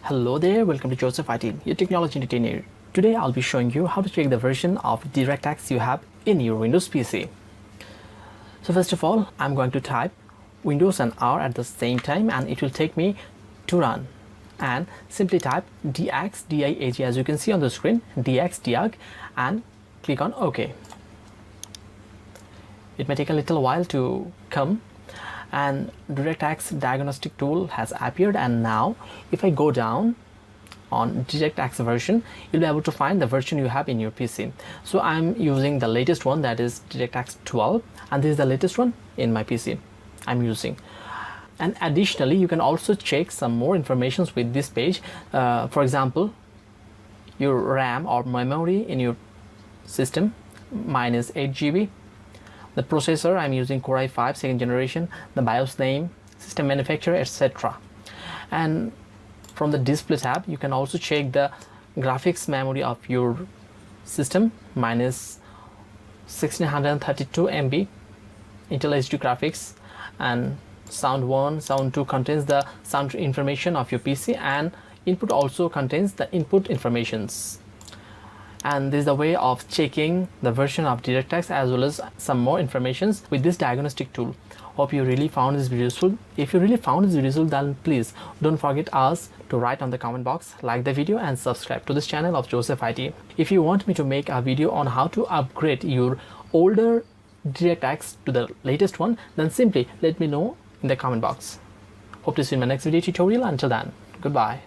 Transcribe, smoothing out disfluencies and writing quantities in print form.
Hello there, welcome to Joseph IT, your technology entertainer. Today I'll be showing you how to check the version of DirectX you have in your Windows PC. So first of all, I'm going to type Windows and R at the same time and it will take me to run. And simply type DX, D-I-A-G as you can see on the screen, DX, DIAG, and click on OK. It may take a little while to come. And DirectX diagnostic tool has appeared, and now if I go down on DirectX version, you'll be able to find the version you have in your PC. So I'm using the latest one, that is DirectX 12, and this is the latest one in my PC I'm using. And additionally, you can also check some more informations with this page. For example, your RAM or memory in your system, mine is 8 GB. The processor, I'm using Core i5 2nd generation, the BIOS name, system manufacturer, etc. And from the display tab, you can also check the graphics memory of your system. Mine is 1632 MB Intel HD graphics, and sound 1, sound 2 contains the sound information of your PC, and input also contains the input informations. And this is the way of checking the version of DirectX as well as some more informations with this diagnostic tool. Hope you really found this video useful. If you really found this video useful, then please don't forget us to write on the comment box, like the video, and subscribe to this channel of Joseph IT. If you want me to make a video on how to upgrade your older DirectX to the latest one, then simply let me know in the comment box. Hope to see you in my next video tutorial. Until then, goodbye.